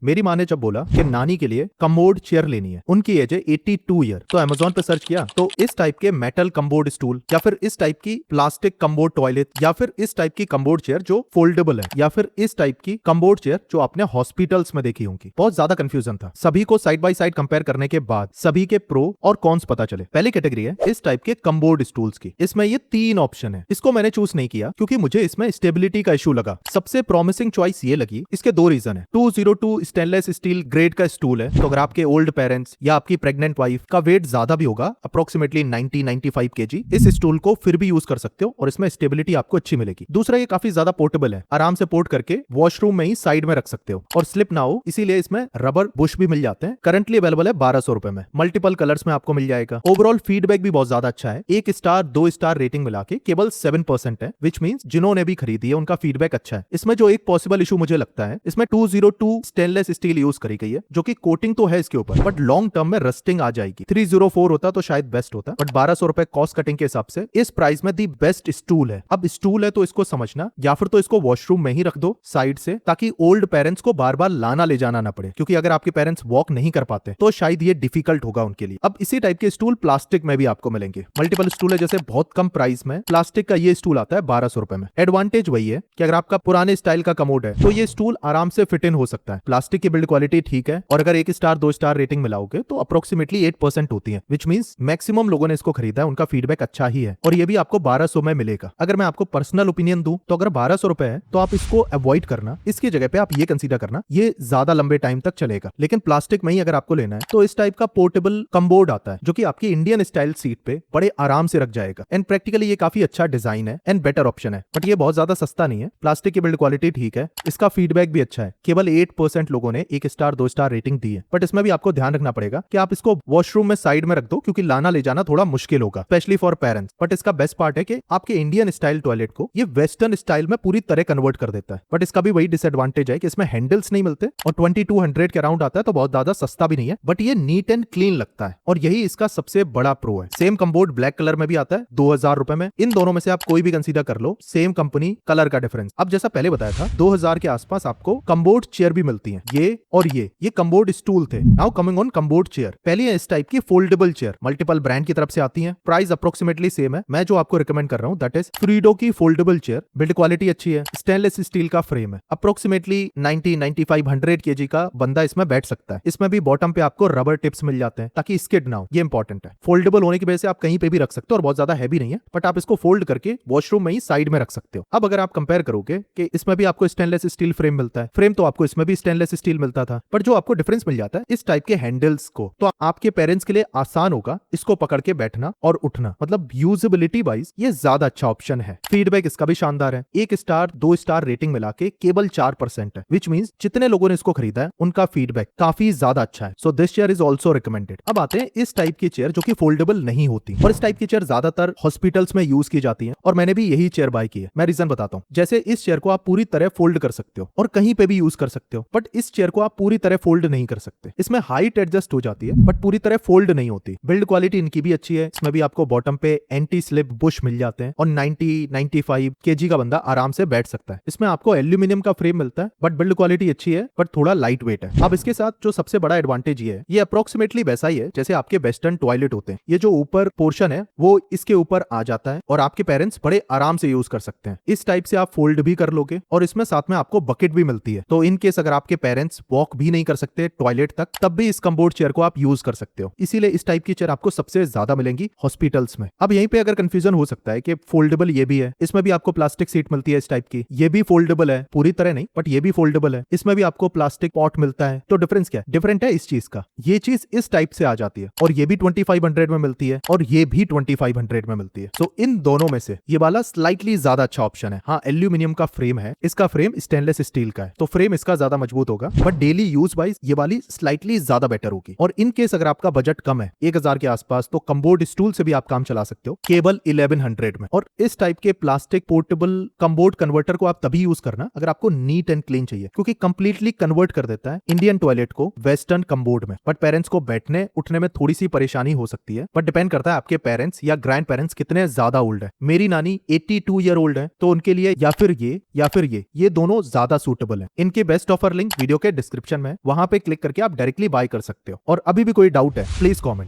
मेरी माँ ने जब बोला कि नानी के लिए कमोड चेयर लेनी है, उनकी एज है 82 ईयर, तो अमेजोन पे सर्च किया तो इस टाइप के मेटल कमोड स्टूल या फिर इस टाइप की प्लास्टिक कमोड टॉयलेट या फिर इस टाइप की कमोड चेयर जो फोल्डेबल है या फिर इस टाइप की कमोड चेयर जो आपने हॉस्पिटल्स में देखी होंगी, बहुत ज्यादा कंफ्यूजन था। सभी को साइड बाय साइड कंपेयर करने के बाद सभी के प्रो और कॉन्स पता चले। पहली कैटेगरी है इस टाइप के कमोड स्टूल्स की। इसमें ये 3 ऑप्शन है। इसको मैंने चूज नहीं किया क्योंकि मुझे इसमें स्टेबिलिटी का इशू लगा। सबसे प्रॉमिसिंग चॉइस ये लगी। इसके 2 रीजन है। 202 स्टेनलेस स्टील ग्रेड का स्टूल है, तो अगर आपके ओल्ड पेरेंट्स या आपकी प्रेग्नेंट वाइफ का वेट ज्यादा भी होगा, अप्रोक्सीमेटली 90-95 केजी, इस स्टूल को फिर भी यूज कर सकते हो और इसमें स्टेबिलिटी आपको अच्छी मिलेगी। दूसरा, ये काफी ज्यादा पोर्टेबल है, आराम से पोर्ट करके वॉशरूम में ही साइड में रख सकते हो और स्लिप ना हो इसीलिए इसमें रबर बुश भी मिल जाते हैं। करंटली अवेलेबल है 1200 रुपए में, मल्टीपल कलर्स में आपको मिल जाएगा। ओवरऑल फीडबैक भी बहुत ज्यादा अच्छा है। 1 स्टार 2 स्टार रेटिंग मिला के केवल 7% है, विच मींस जिन्होंने भी खरीदी है उनका फीडबैक अच्छा है। इसमें जो एक पॉसिबल इशू मुझे लगता है, इसमें 202 स्टेनलेस स्टील यूज करी गई है, जो कि कोटिंग तो है इसके ऊपर, बट लॉन्ग टर्म में रस्टिंग आ जाएगी। 304 होता तो शायद बेस्ट होता, बट 1200 रुपए कॉस्ट कटिंग के हिसाब से इस प्राइस में दी बेस्ट स्टूल है। अब स्टूल है तो इसको समझना, या फिर तो इसको वॉशरूम में ही रख दो साइड से, ताकि ओल्ड पेरेंट्स को बार बार लाना ले जाना ना पड़े, क्योंकि अगर आपके पेरेंट्स वॉक नहीं कर पाते तो शायद ये डिफिकल्ट होगा उनके लिए। अब इसी टाइप के स्टूल प्लास्टिक में भी आपको मिलेंगे। मल्टीपल स्टूल है, जैसे बहुत कम प्राइस में प्लास्टिक का ये स्टूल आता है 1200 रुपए में। एडवांटेज वही है कि अगर आपका पुराने स्टाइल का कमोड है तो ये स्टूल आराम से फिट इन हो सकता है। प्लास्टिक की बिल्ड क्वालिटी ठीक है, और अगर 1 स्टार 2 स्टार रेटिंग मिलाओगे तो अप्रोक्सीमेटली 8% होती है, विच मींस मैक्सिमम लोगों ने इसको खरीदा है, उनका फीडबैक अच्छा ही है, और ये भी आपको 1200 में मिलेगा। अगर मैं आपको पर्सनल ओपिनियन दूं तो अगर 1200 रुपए है तो आप इसको अवॉइड करना। इसकी जगह पे आप ये कंसीडर करना, ये ज्यादा लंबे टाइम तक चलेगा। लेकिन प्लास्टिक में ही अगर आपको लेना है तो इस टाइप का पोर्टेबल कमबोर्ड आता है, जो कि आपकी इंडियन स्टाइल सीट पे बड़े आराम से रख जाएगा। एंड प्रैक्टिकली ये काफी अच्छा डिजाइन है एंड बेटर ऑप्शन है, बट ये बहुत ज्यादा सस्ता नहीं है। प्लास्टिक की बिल्ड क्वालिटी ठीक है, इसका फीडबैक भी अच्छा है। केवल 8% लोगों ने 1 स्टार 2 स्टार रेटिंग दी है, बट इसमें भी आपको ध्यान रखना पड़ेगा कि आप इसको वॉशरूम में साइड में रख दो, क्योंकि लाना ले जाना थोड़ा मुश्किल होगा, स्पेशली फॉर पेरेंट्स। बट इसका बेस्ट पार्ट है कि आपके इंडियन स्टाइल टॉयलेट को ये वेस्टर्न स्टाइल में पूरी तरह कन्वर्ट कर देता है। बट इसका भी वही डिसएडवांटेज है कि इसमें हैंडल्स नहीं मिलते, और 2200 के अराउंड आता है, तो बहुत ज्यादा सस्ता भी नहीं है, बट ये नीट एंड क्लीन लगता है, और यही इसका सबसे बड़ा प्रो है। सेम कमबोर्ड ब्लैक कलर में भी आता है 2000 रुपए में। इन दोनों में से आप कोई भी कंसीडर कर लो, सेम कंपनी, कलर का डिफरेंस। अब जैसा पहले बताया था, 2000 के आसपास आपको कमबोर्ड चेयर भी मिलती है, ये और ये कमबोर्ड स्टूल थे। नाउ कमिंग ऑन कमबोर्ड चेयर। पहली है इस टाइप की फोल्डेबल चेयर, मल्टीपल ब्रांड की तरफ से आती है, प्राइस अप्रोक्सीमेटली सेम है। मैं जो आपको रिकमेंड कर रहा हूं दैट इज फ्रीडो की फोल्डेबल चेयर। बिल्ड क्वालिटी अच्छी है, स्टेनलेस स्टील का फ्रेम है, अप्रोक्सीमेटली 90-95-100 केजी का बंदा इसमें बैठ सकता है। इसमें भी बॉटम पे आपको रबर टिप्स मिल जाते हैं ताकि स्किड ना हो, ये इंपॉर्टेंट है। फोल्डेबल होने की वजह से आप कहीं पे भी रख सकते हो, और बहुत ज्यादा हैवी नहीं है, बट आप इसको फोल्ड करके वॉशरूम में ही साइड में रख सकते हो। अब अगर आप कंपेयर करोगे कि इसमें भी आपको स्टेनलेस स्टील फ्रेम मिलता है, फ्रेम तो आपको इसमें भी स्टेनलेस स्टील मिलता था, पर जो आपको डिफरेंस मिल जाता है इस टाइप के हैंडल्स को, तो आपके पेरेंट्स के लिए आसान होगा इसको पकड़ के बैठना और उठना। मतलब यूजेबिलिटी वाइज ये ज्यादा अच्छा ऑप्शन है। फीडबैक इसका भी शानदार है। 1 स्टार 2 स्टार रेटिंग मिला के केवल 4% है, विच मींस जितने लोगों ने इसको खरीदा है उनका फीडबैक काफी ज्यादा अच्छा है। So this chair is also recommended. अब आते हैं इस टाइप की चेयर जो कि फोल्डेबल नहीं होती, और इस टाइप की चेयर ज्यादातर हॉस्पिटल्स में यूज की जाती है, और मैंने भी यही चेयर बाय की है। मैं रीजन बताता हूँ। जैसे इस चेयर को आप पूरी तरह फोल्ड कर सकते हो और कहीं पे भी यूज कर सकते हो, बट इस चेयर को आप पूरी तरह फोल्ड नहीं कर सकते। इसमें हाइट एडजस्ट हो जाती है, बट पूरी तरह फोल्ड नहीं होती। बिल्ड क्वालिटी इनकी भी अच्छी है। इसमें भी आपको बॉटम पे एंटी स्लिप बुश मिल जाते हैं, और 90-95 केजी का बंदा आराम से बैठ सकता है। इसमें आपको एल्यूमिनियम का फ्रेम मिलता है, बट बिल्ड क्वालिटी अच्छी है, बट थोड़ा लाइट वेट है। अब इसके साथ जो सबसे बड़ा एडवांटेज ये है, ये अप्रोक्सीमेटली वैसा ही है जैसे आपके वेस्टर्न टॉयलेट होते हैं। ये जो ऊपर पोर्शन है वो इसके ऊपर आ जाता है, और आपके पेरेंट्स बड़े आराम से यूज कर सकते हैं। इस टाइप से आप फोल्ड भी कर लोगे, और इसमें साथ में आपको बकेट भी मिलती है, तो इन केस अगर आपके पेरेंट्स वॉक भी नहीं कर सकते टॉयलेट तक, तब भी इस कमबोर्ड चेयर को आप यूज कर सकते हो। इसीलिए इस टाइप की चेयर आपको सबसे ज्यादा मिलेंगी हॉस्पिटल्स में। अब यहीं पे अगर कंफ्यूजन हो सकता है कि फोल्डेबल ये भी है, इसमें भी आपको प्लास्टिक सीट मिलती है इस टाइप की, ये भी फोल्डेबल है, पूरी तरह नहीं बट ये भी फोल्डेबल है, इसमें भी आपको प्लास्टिक पॉट मिलता है। तो डिफरेंस क्या है? डिफरेंट है इस चीज का, ये चीज इस टाइप से आ जाती है, और ये भी 2500 में मिलती है, और ये भी 2500 में मिलती है। सो इन दोनों में से ये वाला स्लाइटली ज्यादा अच्छा ऑप्शन है। हाँ, एल्यूमिनियम का फ्रेम है, इसका फ्रेम स्टेनलेस स्टील का है, तो फ्रेम इसका ज्यादा मजबूत होगा, बट डेली यूज वाइज ये वाली स्लाइटली ज्यादा बेटर होगी। और इन केस अगर आपका बजट कम है 1000 के आसपास, तो कमबोर्ड स्टूल से भी आप काम चला सकते हो केवल 1100 में। और इस टाइप के प्लास्टिक पोर्टेबल कमबोर्ड कन्वर्टर को आप तभी यूज करना अगर आपको नीट एंड क्लीन चाहिए, क्योंकि कंप्लीटली कन्वर्ट कर देता है इंडियन टॉयलेट को वेस्टर्न कमबोर्ड में। बट पेरेंट्स को बैठने उठने में थोड़ी सी परेशानी हो सकती है, बट डिपेंड करता है आपके पेरेंट्स या ग्रैंड पेरेंट्स कितने ज्यादा ओल्ड है। मेरी नानी 82 ईयर ओल्ड है, तो उनके लिए या फिर ये दोनों ज्यादा सूटेबल है। इनके बेस्ट ऑफर लिंक वीडियो के डिस्क्रिप्शन में, वहां पे क्लिक करके आप डायरेक्टली बाय कर सकते हो। और अभी भी कोई डाउट है प्लीज कॉमेंट।